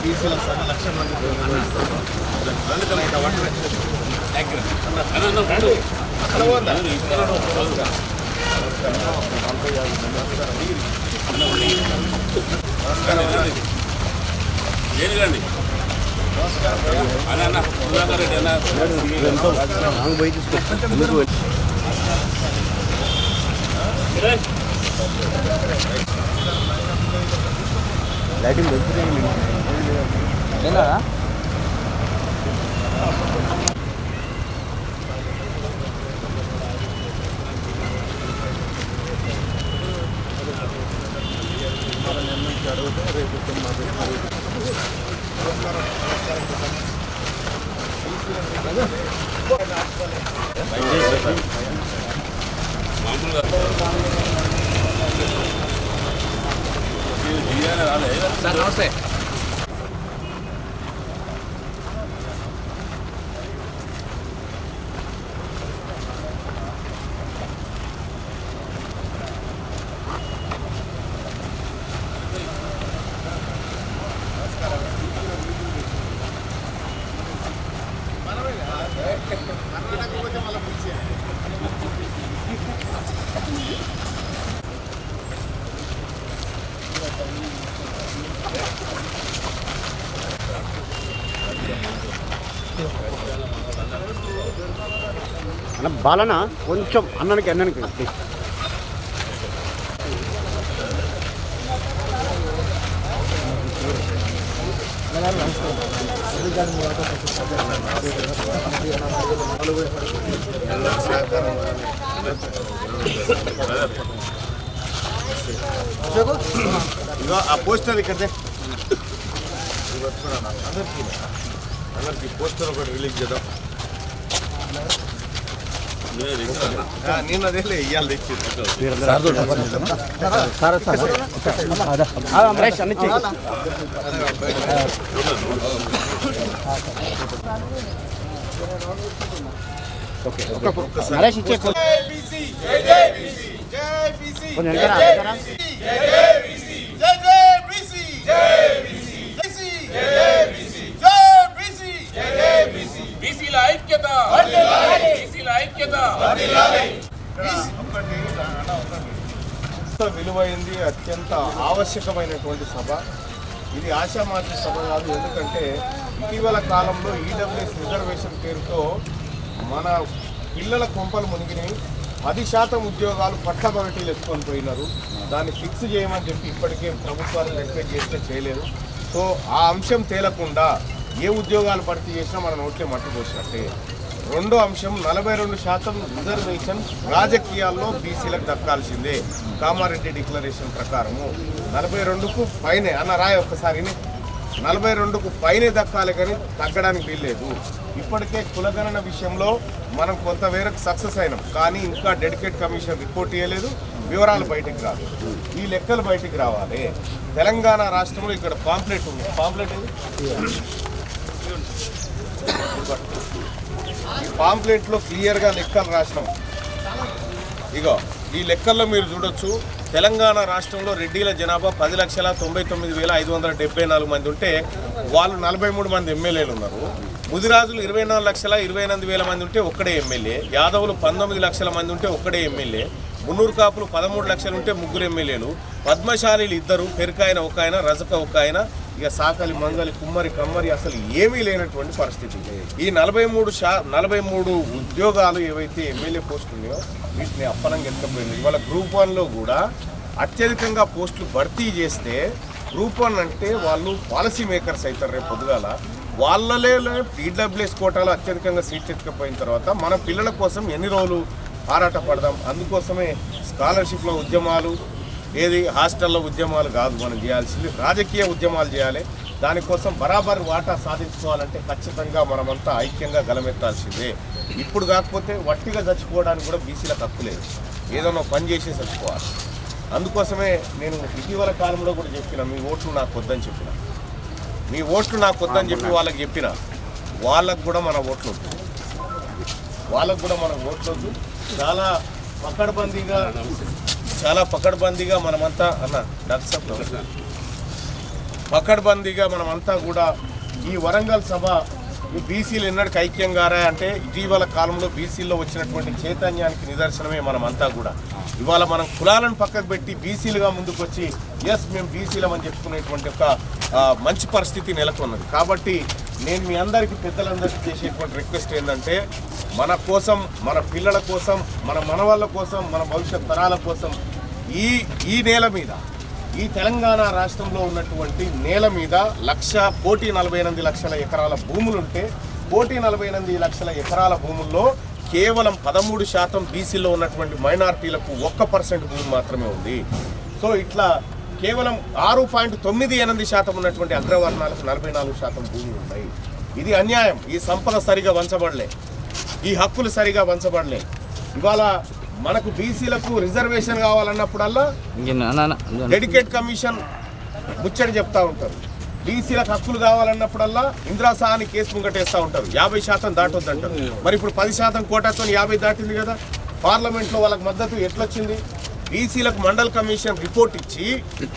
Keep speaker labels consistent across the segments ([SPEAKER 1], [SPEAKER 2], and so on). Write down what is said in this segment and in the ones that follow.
[SPEAKER 1] బీసీల 1,00,000 మంది
[SPEAKER 2] లైటింగ్ ఎలా సార్ నమస్తే. అన్న బాలన కొంచెం అన్నానికి
[SPEAKER 1] ఇగో ఆ పోస్టర్ ఇక్కడ అందరికి పోస్టర్ ఒకటి రిలీజ్ చేద్దాం. నేను అదే ఇవాళ తెచ్చింది. విలువైంది, అత్యంత ఆవశ్యకమైనటువంటి సభ ఇది. ఆశామాషి సభ కాదు. ఎందుకంటే ఇటీవల కాలంలో ఈడబ్ల్యూఎస్ రిజర్వేషన్ పేరుతో మన పిల్లల కొంపలు మునిగినాయి. 10% ఉద్యోగాలు పట్టబగటీలు ఎత్తుకొని పోయినారు. దాన్ని ఫిక్స్ చేయమని చెప్పి ఇప్పటికే ప్రభుత్వాలు రిక్వెస్ట్ చేస్తే చేయలేదు. సో ఆ అంశం తేలకుండా ఏ ఉద్యోగాలు భర్తీ చేసినా మన నోట్లే మట్టుపోసినట్టే. రెండో అంశం 42% రిజర్వేషన్ రాజకీయాల్లో బీసీలకు దక్కాల్సిందే. కామారెడ్డి డిక్లరేషన్ ప్రకారము 42కు పైనే అన్న రాయ ఒక్కసారి 42కు పైనే దక్కాలి కానీ తగ్గడానికి వీల్లేదు. ఇప్పటికే కులగణన విషయంలో మనం కొంతమేరకు సక్సెస్ అయినాం, కానీ ఇంకా డెడికేట్ కమిషన్ రిపోర్ట్ ఇవ్వలేదు, వివరాలు బయటికి రాదు. ఈ లెక్కలు బయటికి రావాలి. తెలంగాణ రాష్ట్రంలో ఇక్కడ పాంప్లెట్ ఉంది. పాంప్లెట్ ఈ పాంప్లెట్లో క్లియర్గా లెక్కలు రాసినాం. ఇగో ఈ లెక్కల్లో మీరు చూడొచ్చు. తెలంగాణ రాష్ట్రంలో రెడ్డిల జనాభా 10,99,574 మంది ఉంటే వాళ్ళు 43 మంది ఎమ్మెల్యేలు ఉన్నారు. ముదిరాజులు 24,28,000 మంది ఉంటే ఒక్కడే ఎమ్మెల్యే. యాదవులు 19 లక్షల మంది ఉంటే ఒక్కడే ఎమ్మెల్యే. మున్నూరు కాపులు 13 లక్షలు ఉంటే 3 ఎమ్మెల్యేలు. పద్మశాలీలు 2, పెరుకాయన ఒక ఆయన, రజక ఒక ఆయన, ఇక సాకలి, మంగలి, కుమ్మరి, కమ్మరి అసలు ఏమీ లేనటువంటి పరిస్థితి. ఈ 43 ఉద్యోగాలు ఏవైతే ఎమ్మెల్యే పోస్టులు ఉన్నాయో వీటిని అప్పనంగా ఎత్తపోయింది. ఇవాళ గ్రూప్ 1లో కూడా అత్యధికంగా పోస్టులు భర్తీ చేస్తే గ్రూప్ 1 అంటే వాళ్ళు పాలసీ మేకర్స్ అవుతారు. రేపు పొద్దుగాల వాళ్ళలే ఈడబ్ల్యూఎస్ కోటాలో అత్యధికంగా సీట్లు ఎత్తుకపోయిన తర్వాత మన పిల్లల కోసం ఎన్ని రోజులు ఆరాట పడదాం. అందుకోసమే స్కాలర్షిప్లో ఉద్యమాలు, హాస్టల్లో ఉద్యమాలు కాదు మనం చేయాల్సింది, రాజకీయ ఉద్యమాలు చేయాలి. దానికోసం బరాబర్ వాటా సాధించుకోవాలంటే ఖచ్చితంగా మనమంతా ఐక్యంగా గలమెత్తాల్సిందే. ఇప్పుడు కాకపోతే వట్టిగా చచ్చిపోవడానికి కూడా బీసీలకు హక్కు లేదు, ఏదైనా పని చేసి చచ్చిపోవాలి. అందుకోసమే నేను ఇటీవల కాలంలో కూడా చెప్పిన, మీ ఓట్లు నాకు వద్దని చెప్పిన, మీ ఓట్లు నాకు వద్దని చెప్పి వాళ్ళకి చెప్పిన, వాళ్ళకు కూడా మన ఓట్లు వద్దు, వాళ్ళకు కూడా మన ఓట్లు వద్దు. చాలా పకడ్బందీగా మనమంతా పకడ్బందీగా మనమంతా కూడా ఈ వరంగల్ సభ ఈ బీసీలు ఎన్నటికి ఐక్యం గారా అంటే ఇటీవల కాలంలో బీసీల్లో వచ్చినటువంటి చైతన్యానికి నిదర్శనమే మనమంతా కూడా. ఇవాళ మనం కులాలను పక్కకు పెట్టి బీసీలుగా ముందుకు వచ్చి మేము బీసీలం అని చెప్పుకునేటువంటి ఒక మంచి పరిస్థితి నెలకొన్నది. కాబట్టి నేను మీ అందరికీ పెద్దలందరికీ చేసేటువంటి రిక్వెస్ట్ ఏంటంటే, మన కోసం, మన పిల్లల కోసం, మన మనవాళ్ళ కోసం, మన భవిష్యత్ తరాల కోసం ఈ నేల మీద, ఈ తెలంగాణ రాష్ట్రంలో ఉన్నటువంటి నేల మీద 1,48,00,000 ఎకరాల భూములుంటే 1,48,00,000 ఎకరాల భూముల్లో కేవలం 13% బీసీలో ఉన్నటువంటి మైనారిటీలకు 1% భూమి మాత్రమే ఉంది. సో ఇట్లా కేవలం 6.98% ఉన్నటువంటి అగ్రవర్ణాలకు 44% భూములు ఉన్నాయి. ఇది అన్యాయం. ఈ సంపద సరిగా వంచబడలే, ఈ హక్కులు సరిగా వంచబడలే. ఇవాళ మనకు బీసీలకు రిజర్వేషన్ కావాలన్నప్పుడల్లా డెడికేట్ కమిషన్ ముచ్చడి చెప్తా ఉంటారు. బీసీలకు హక్కులు కావాలన్నప్పుడల్లా ఇందిరాసాని కేసు ముంగటేస్తూ ఉంటారు. 50% దాటొద్దంటారు. మరి ఇప్పుడు 10% కోటాతో 50 దాటింది కదా. పార్లమెంట్లో వాళ్ళకి మద్దతు ఎట్లొచ్చింది? బీసీలకు మండల్ కమిషన్ రిపోర్ట్ ఇచ్చి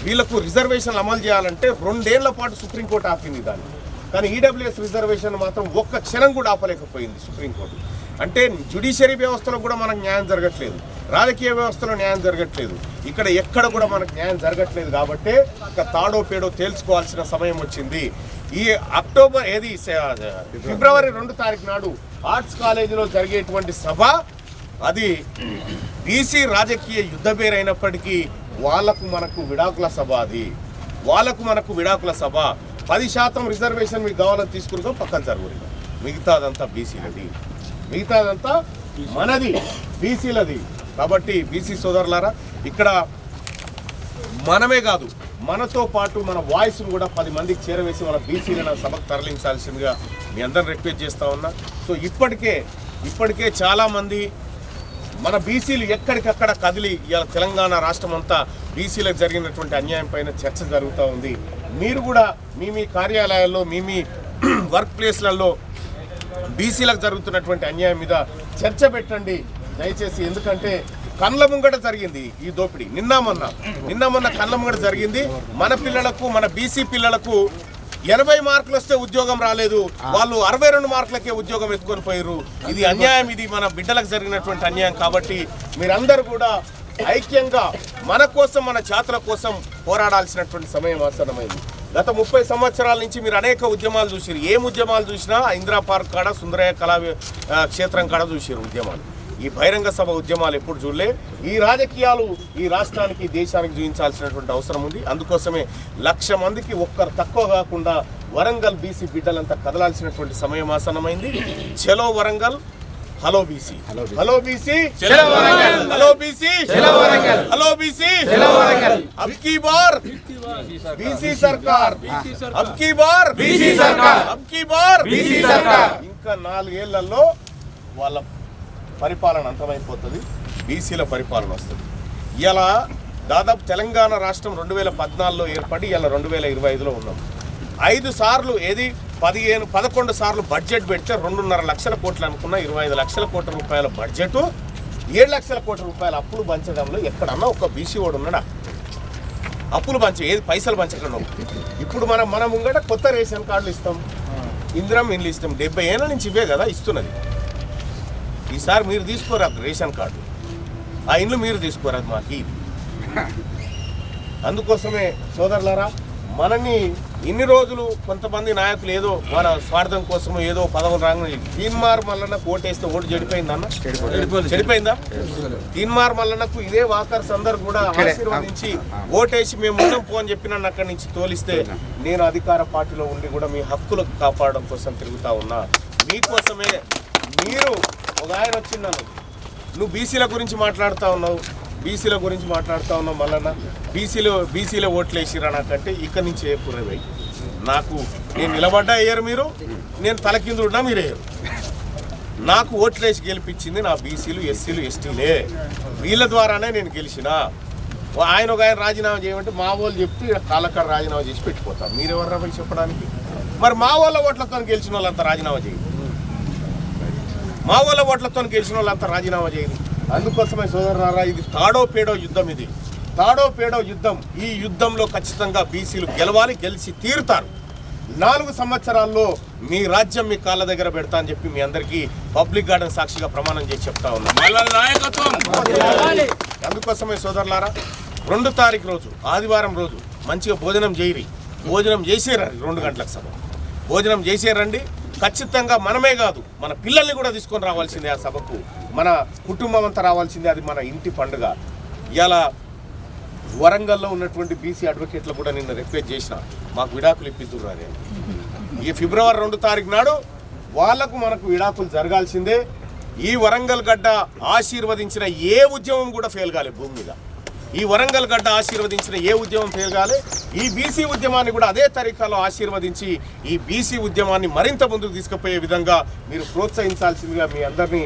[SPEAKER 1] వీళ్ళకు రిజర్వేషన్లు అమలు చేయాలంటే 2 ఏళ్ల పాటు సుప్రీంకోర్టు ఆపింది దాన్ని. కానీ ఈడబ్ల్యూఎస్ రిజర్వేషన్ మాత్రం ఒక్క క్షణం కూడా ఆపలేకపోయింది సుప్రీంకోర్టు. అంటే జ్యుడిషియరీ వ్యవస్థలో కూడా మనకు న్యాయం జరగట్లేదు, రాజకీయ వ్యవస్థలో న్యాయం జరగట్లేదు, ఇక్కడ ఎక్కడ కూడా మనకు న్యాయం జరగట్లేదు. కాబట్టి ఇక తాడో పేడో తేల్చుకోవాల్సిన సమయం వచ్చింది. ఈ ఫిబ్రవరి 2 తారీఖు నాడు ఆర్ట్స్ కాలేజీలో జరిగేటువంటి సభ అది బీసీ రాజకీయ యుద్ధ పేరైనప్పటికీ వాళ్ళకు మనకు విడాకుల సభ, అది వాళ్ళకు మనకు విడాకుల సభ. 10% రిజర్వేషన్ మీకు కావాలని తీసుకుని పక్కన జరుగుతుంది. మిగతాదంతా బీసీలది, మిగతాదంతా మనది, బీసీలది. కాబట్టి బీసీ సోదరులారా, ఇక్కడ మనమే కాదు, మనతో పాటు మన వాయిస్ను కూడా 10 మందికి చేరవేసి మన బీసీలను సభకు తరలించాల్సిందిగా మీ అందరిని రిక్వెస్ట్ చేస్తూ ఉన్నా. సో ఇప్పటికే చాలామంది మన బీసీలు ఎక్కడికక్కడ కదిలి ఇవాళ తెలంగాణ రాష్ట్రం అంతా బీసీలకు జరిగినటువంటి అన్యాయం పైన చర్చ జరుగుతూ ఉంది. మీరు కూడా మీ కార్యాలయాల్లో, మీ వర్క్ ప్లేస్లలో బీసీలకు జరుగుతున్నటువంటి అన్యాయం మీద చర్చ పెట్టండి దయచేసి. ఎందుకంటే కళ్ళ ముంగట జరిగింది ఈ దోపిడీ. నిన్న మొన్న కళ్ళ ముంగట జరిగింది. మన పిల్లలకు, మన బీసీ పిల్లలకు 80 మార్కులు వస్తే ఉద్యోగం రాలేదు, వాళ్ళు 62 మార్కులకే ఉద్యోగం ఎత్తుకొని పోయారు. ఇది అన్యాయం, ఇది మన బిడ్డలకు జరిగినటువంటి అన్యాయం. కాబట్టి మీరందరూ కూడా ఐక్యంగా మన కోసం, మన జాతుల కోసం పోరాడాల్సినటువంటి సమయం ఆసన్నమైంది. గత 30 సంవత్సరాల నుంచి మీరు అనేక ఉద్యమాలు చూసారు. ఏం ఉద్యమాలు చూసినా ఇందిరా పార్క్ కాడ, సుందరయ్య కళా క్షేత్రం కాడ చూసారు ఉద్యమాలు. ఈ బహిరంగ సభ ఉద్యమాలు ఎప్పుడు చూడలే. ఈ రాజకీయాలు ఈ రాష్ట్రానికి, దేశానికి చూపించాల్సినటువంటి అవసరం ఉంది. అందుకోసమే 1,00,000 మందికి ఒక్కరు తక్కువ కాకుండా వరంగల్ బీసీ బిడ్డలంతా కదలాల్సినటువంటి సమయం ఆసన్నమైంది. చలో Warangal, hello BC, hello BC, hello BC, hello BC, అబ్ కీ బార్ బీసీ సర్కార్, అబ్ కీ బార్ బీసీ సర్కార్, అబ్ కీ బార్ బీసీ సర్కార్. ఇంకా 4 ఏళ్లలో వాళ్ళ పరిపాలన అంతమైపోతుంది, బీసీల పరిపాలన వస్తుంది. ఇలా దాదాపు తెలంగాణ రాష్ట్రం 2014లో ఏర్పడి ఇలా 2025లో ఉన్నాం. 5 సార్లు 11 సార్లు బడ్జెట్ పెడితే 2.5 లక్షల కోట్లు అనుకున్న 25 లక్షల కోట్ల రూపాయల బడ్జెట్, 7 లక్షల కోట్ల రూపాయల అప్పులు పంచడంలో ఎక్కడన్నా ఒక బీసీ వాడు ఉన్నాడా? అప్పులు పైసలు పంచకుండా. ఇప్పుడు మనం ముంగట కొత్త రేషన్ కార్డులు ఇస్తాం, ఇందిరం ఇండ్లు ఇస్తాం. 70 ఏళ్ళ నుంచి ఇవే కదా ఇస్తున్నది. ఈసారి మీరు తీసుకోరా రేషన్ కార్డు, ఆ ఇండ్లు మీరు తీసుకోరా మాకు. అందుకోసమే సోదరులారా, మనని ఇన్ని రోజులు కొంతమంది నాయకులు ఏదో మన స్వార్థం కోసము ఏదో పదవులు రాగానే తీన్మార్ మల్లన్నకు ఓటేస్తే ఓటు చెడిపోయిందన్న, చెడిపోయిందా? తీన్మార్ మల్లన్నకు ఇదే వాకర్స్ అందరు కూడా ఆశీర్వదించి ఓటేసి మేము ఉన్నాం పో అని చెప్పి నన్ను అక్కడి నుంచి తోలిస్తే నేను అధికార పార్టీలో ఉండి కూడా మీ హక్కులు కాపాడడం కోసం తిరుగుతా ఉన్నా. మీకోసమే మీరు ఒక ఆయన వచ్చిందన్న, నువ్వు బీసీల గురించి మాట్లాడుతూ ఉన్నావు, బీసీల గురించి మాట్లాడుతూ ఉన్నావు మల్లన్న, బీసీలో ఓట్లు వేసిరా నాకంటే ఇక్కడి నుంచి ఏ పురవై నాకు నేను నిలబడ్డా వేయరు మీరు, నేను తల కింద ఉన్నా మీరు వేయరు. నాకు ఓట్లు వేసి గెలిపించింది నా బీసీలు ఎస్సీలు ఎస్టీలే, వీళ్ళ ద్వారానే నేను గెలిచిన. ఆయన ఒక ఆయన రాజీనామా చేయమంటే మా వాళ్ళు చెప్తే కాలకాడ రాజీనామా చేసి పెట్టిపోతాం. మీరెవర్రా పోయి చెప్పడానికి? మరి మా వాళ్ళ ఓట్లతో గెలిచిన వాళ్ళంతా రాజీనామా చేయదు, మా వాళ్ళ ఓట్లతో గెలిచిన వాళ్ళంతా రాజీనామా చేయదు. అందుకోసమే సోదరులారా, ఇది తాడో పేడో యుద్ధం, ఇది తాడో పేడో యుద్ధం. ఈ యుద్ధంలో ఖచ్చితంగా బీసీలు గెలవాలి, గెలిచి తీరుతారు. 4 సంవత్సరాల్లో మీ రాజ్యం మీ కాళ్ళ దగ్గర పెడతా అని చెప్పి మీ అందరికీ పబ్లిక్ గార్డెన్ సాక్షిగా ప్రమాణం చేసి చెప్తా ఉన్నాం. అందుకోసమే సోదరులారా, 2 తారీఖు రోజు ఆదివారం రోజు మంచిగా భోజనం చేయరి, భోజనం చేసేరండి. 2 గంటలకు సభ భోజనం చేసేరండి. ఖచ్చితంగా మనమే కాదు మన పిల్లల్ని కూడా తీసుకొని రావాల్సిందే ఆ సభకు, మన కుటుంబం అంతా రావాల్సిందే. అది మన ఇంటి పండుగ. ఇలా వరంగల్లో ఉన్నటువంటి బీసీ అడ్వకేట్లు కూడా నిన్న రిక్వెస్ట్ చేసిన, మాకు విడాకులు ఇప్పిద్దురు అని. ఈ ఫిబ్రవరి 2 తారీఖు నాడు వాళ్లకు మనకు విడాకులు జరగాల్సిందే. ఈ వరంగల్ గడ్డ ఆశీర్వదించిన ఏ ఉద్యమం కూడా ఫెయిల్ కాలే భూమి మీద. ఈ వరంగల్ గడ్డ ఆశీర్వదించిన ఏ ఉద్యమం ఫెయిల్ కాలే. ఈ బీసీ ఉద్యమాన్ని కూడా అదే తరీకాలో ఆశీర్వదించి ఈ బీసీ ఉద్యమాన్ని మరింత ముందుకు తీసుకుపోయే విధంగా మీరు ప్రోత్సహించాల్సిందిగా మీ అందరినీ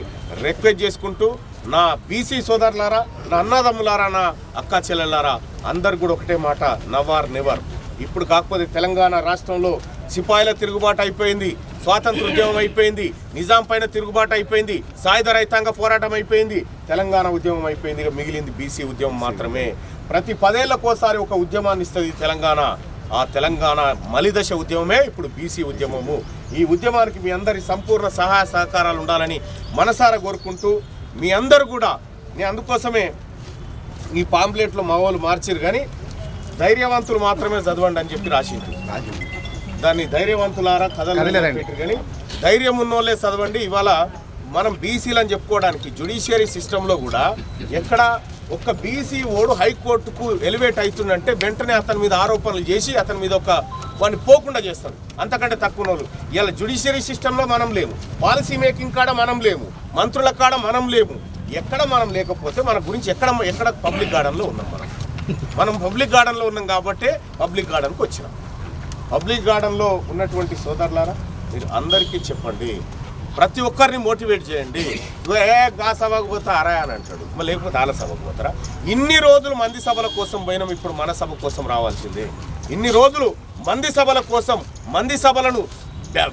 [SPEAKER 1] రిక్వెస్ట్ చేసుకుంటూ, నా బీసీ సోదరులారా, నా అన్నదమ్ములారా, నా అక్కా చెల్లెళ్ళారా, అందరు కూడా ఒకటే మాట, నవర్ నెవర్. ఇప్పుడు కాకపోతే తెలంగాణ రాష్ట్రంలో సిపాయిల తిరుగుబాటు అయిపోయింది, స్వాతంత్ర ఉద్యమం అయిపోయింది, నిజాం పైన తిరుగుబాటు అయిపోయింది, సాయుధ రైతాంగ పోరాటం అయిపోయింది, తెలంగాణ ఉద్యమం అయిపోయింది. ఇక మిగిలింది బీసీ ఉద్యమం మాత్రమే. ప్రతి 10 ఏళ్లకోసారి ఒక ఉద్యమాన్ని ఇస్తుంది తెలంగాణ. ఆ తెలంగాణ మలిదశ ఉద్యమమే ఇప్పుడు బీసీ ఉద్యమము. ఈ ఉద్యమానికి మీ అందరి సంపూర్ణ సహాయ సహకారాలు ఉండాలని మనసారా కోరుకుంటూ, మీ అందరూ కూడా నేను అందుకోసమే ఈ పాంప్లెట్లో మా వాళ్ళు మార్చారు, కానీ ధైర్యవంతులు మాత్రమే చదవండి అని చెప్పి రాసింది. దాన్ని ధైర్యవంతులారా కథలు పెట్టారు, కానీ ధైర్యం ఉన్నోళ్ళే చదవండి. ఇవాళ మనం బీసీలు అని చెప్పుకోవడానికి జ్యుడిషియరీ సిస్టంలో కూడా ఎక్కడ ఒక్క బీసీ ఓడు హైకోర్టుకు ఎలివేట్ అవుతుందంటే వెంటనే అతని మీద ఆరోపణలు చేసి అతని మీద వాడిని పోకుండా చేస్తారు. అంతకంటే తక్కువ వాళ్ళు ఇలా జ్యుడిషియరీ సిస్టంలో మనం లేము, పాలసీ మేకింగ్ కాడ మనం లేము, మంత్రుల కాడ మనం లేము. ఎక్కడ మనం లేకపోతే మన గురించి ఎక్కడ పబ్లిక్ గార్డెన్లో ఉన్నాం. మనం పబ్లిక్ గార్డెన్లో ఉన్నాం కాబట్టి పబ్లిక్ గార్డెన్కి వచ్చినాం. పబ్లిక్ గార్డెన్లో ఉన్నటువంటి సోదరులారా, మీరు అందరికీ చెప్పండి, ప్రతి ఒక్కరిని మోటివేట్ చేయండి. గా సభకు పోతా అరాయ అని అంటాడు, లేకపోతే వాళ్ళ సభకు పోతారా? ఇన్ని రోజులు మంది సభల కోసం పోయినాం, ఇప్పుడు మన సభ కోసం రావాల్సిందే. ఇన్ని రోజులు మంది సభల కోసం మంది సభలను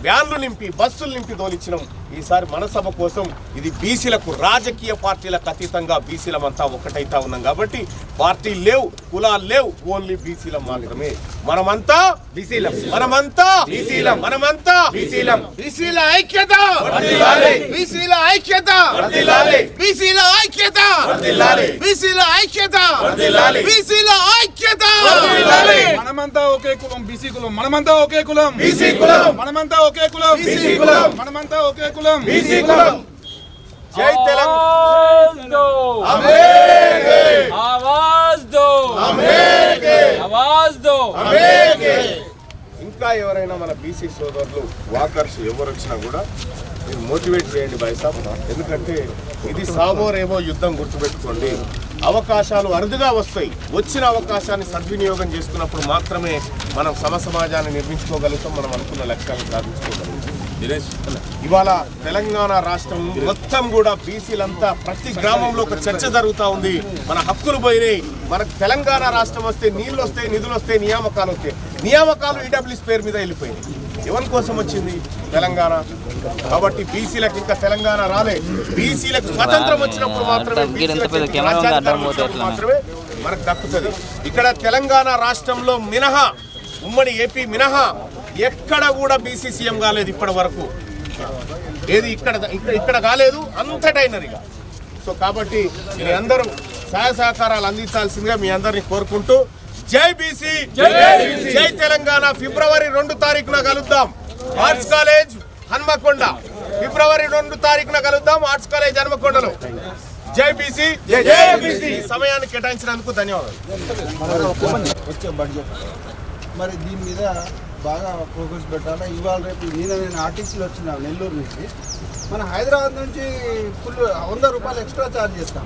[SPEAKER 1] వ్యాన్లు నింపి బస్సులు నింపి తోలిచ్చినాం. ఈసారి మన సభ కోసం ఇది బీసీలకు, రాజకీయ పార్టీలకు అతీతంగా బీసీలమంతా ఒకటైతా ఉన్నాం కాబట్టి పార్టీలు లేవు, కులాలు లేవు, ఓన్లీ బీసీలం మాత్రమే. మనమంతా బీసీలం, మనమంతా బీసీలం, మనమంతా బీసీలం. బీసీల ఐక్యత, బీసీల ఐక్యత, బీసీల ఐక్యత, బీసీల ఐక్యత, బీసీల ఐక్యత.
[SPEAKER 3] మనమంతా ఒకే కులం బీసీ కులం, మనమంతా ఒకే కులం
[SPEAKER 1] బీసీ కులం,
[SPEAKER 3] మనమంతా ఒకే కులం బీసీ కులం, మనమంతా ఒకే కులం
[SPEAKER 1] బీసీ కులం. జై తెలంగాణ. ఇంకా ఎవరైనా మన బీసీ సోదరులు వాకర్స్ ఎవరు వచ్చినా కూడా మీరు మోటివేట్ చేయండి బైసాబ్. ఎందుకంటే ఇది సాబోరేమో యుద్ధం, గుర్తుపెట్టుకోండి. అవకాశాలు అరుదుగా వస్తాయి. వచ్చిన అవకాశాన్ని సద్వినియోగం చేసుకున్నప్పుడు మాత్రమే మనం సమాజాన్ని నిర్మించుకోగలుగుతాం, మనం అనుకున్న లక్ష్యాలను సాధించుకోగలుగుతాం. ఇవాళ తెలంగాణ రాష్ట్రం మొత్తం కూడా బీసీలంతా ప్రతి గ్రామంలో ఒక చర్చ జరుగుతూ ఉంది. మన హక్కులు పోయినాయి. మనకు తెలంగాణ రాష్ట్రం వస్తే నీళ్ళు వస్తాయి, నిధులు వస్తాయి, నియామకాలు వస్తాయి. నియామకాలు ఈడబ్ల్యూఎస్ పేరు మీద వెళ్ళిపోయినాయి. ఎవరి కోసం వచ్చింది? తెలంగాణ. కాబట్టి బీసీలకు ఇంకా తెలంగాణ రాలే. బీసీలకు స్వతంత్రం వచ్చినప్పుడు మాత్రమే మనకు దక్కుతుంది. ఇక్కడ తెలంగాణ రాష్ట్రంలో మినహా, ఉమ్మడి ఏపీ మినహా ఎక్కడ కూడా బీసీ సీఎం కాలేదు ఇప్పటి వరకు. ఏది ఇక్కడ కాలేదు, అంతటైనదిగా. సో కాబట్టి మీ అందరూ సహాయ సహకారాలు అందించాల్సిందిగా మీ అందరినీ కోరుకుంటూ, జై బీసీ జై తెలంగాణ. ఫిబ్రవరి 2 తారీఖున కలుద్దాం ఆర్ట్స్ కాలేజ్ హన్మకొండ. ఫిబ్రవరి 2 తారీఖున కలుద్దాం ఆర్ట్స్ కాలేజ్ హన్మకొండలో. జై బీసీ జై బీసీ. సమయాన్ని కేటాయించినందుకు ధన్యవాదాలు.
[SPEAKER 4] వచ్చే బడ్జెట్ మరి దీని మీద బాగా ఫోకస్ పెట్టాలి. ఇవాళ రేపు నేను ఆర్టీసీలో వచ్చిన నెల్లూరు నుంచి మన హైదరాబాద్ నుంచి ఫుల్ 100 రూపాయలు ఎక్స్ట్రా ఛార్జ్ చేస్తాం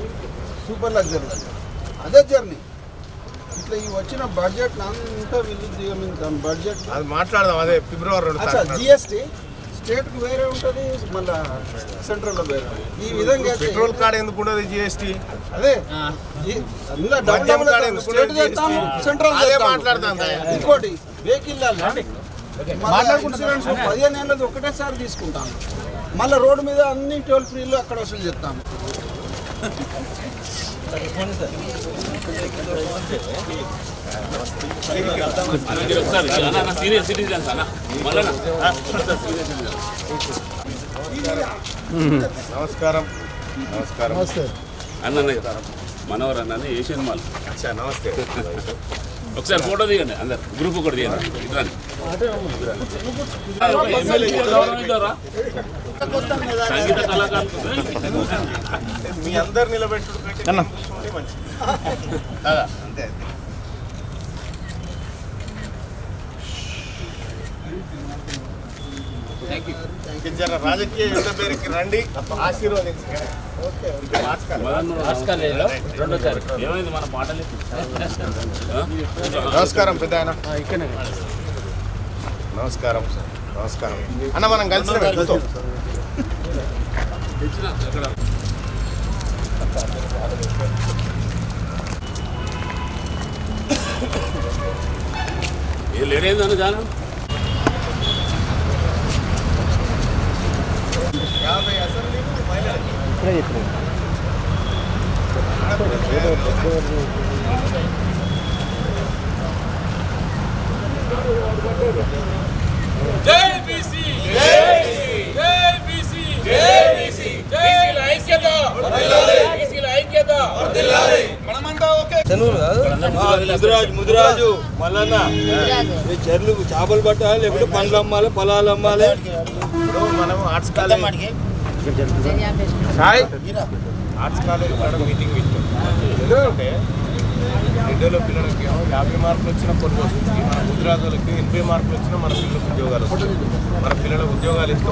[SPEAKER 4] సూపర్ లగ్జరీ. అదే జర్నీ ఇట్లా ఈ వచ్చిన బడ్జెట్ అంతా వీళ్ళు దిగమింగుతాం. బడ్జెట్
[SPEAKER 1] అది మాట్లాడదాం. అదే ఫిబ్రవరి 2 తారీఖున.
[SPEAKER 4] జిఎస్టీ స్టేట్కి వేరే ఉంటుంది, మళ్ళీ సెంట్రల్లో వేరే ఉంటుంది. ఈ విధంగా
[SPEAKER 1] పెట్రోల్ కార్డ్ ఎందుకు ఉండదు జీఎస్టీ?
[SPEAKER 4] అదే అందులో స్టేట్ చేస్తాము, సెంట్రల్
[SPEAKER 1] మాట్లాడతాం.
[SPEAKER 4] ఇంకోటి వెహికల్ ఇన్సూరెన్స్ 15 ఏళ్ళది ఒకటేసారి తీసుకుంటాము. మళ్ళీ రోడ్డు మీద అన్ని టోల్ ఫ్రీలు అక్కడ వసూలు చేస్తాము.
[SPEAKER 1] నమస్కారం. నమస్కారం.
[SPEAKER 5] అన్నయ్య మనోహర్ అన్న ఏషియన్ మాల్.
[SPEAKER 1] అచ్చా నమస్తే.
[SPEAKER 5] ఒకసారి ఫోటో దిగండి అందరు గ్రూప్ ఒకటి దిగండి. ఇట్లా సంగీత కళాకారులు
[SPEAKER 1] మీ అందరు నిలబెట్టుడు మంచి. అంతే. జర రాజకీయ యుద్ధ పేరుకి రండి, ఆశీర్వదించండి.
[SPEAKER 5] ఏమైంది మన పాటలు?
[SPEAKER 1] నమస్కారం పెద్ద ఆయన. నమస్కారం. నమస్కారం అన్న. మనం కలిసి
[SPEAKER 5] ఏ లేడేందని జాను
[SPEAKER 1] 50 అసెంబ్లీలు మహిళలకి.
[SPEAKER 5] జై బీసీ జై బీసీ జై బీసీ బీసీల ఐక్యత వర్ధిల్లాలి. బీసీల ఐక్యత వర్ధిల్లాలి. మనమంతా ఓకే.
[SPEAKER 4] ముదిరాజు మల్లన్న చెర్లు చేపలు పట్టాలి, లేకపోతే పండ్లు అమ్మాలి, పొలాలు అమ్మాలి.
[SPEAKER 1] ఇప్పుడు మనం ఆర్ట్స్ కాలేజ్ ఆర్ట్స్ కాలేజ్ కూడా మీటింగ్ పెట్టాం. ఎందుకంటే రెండోలో పిల్లలకి 50 మార్కులు వచ్చినా కొన్ని వస్తుంది. మన గుజరాతులకి 80 మార్కులు వచ్చినా మన పిల్లలకు ఉద్యోగాలు వస్తుంది. మన పిల్లలకు ఉద్యోగాలు ఇస్తే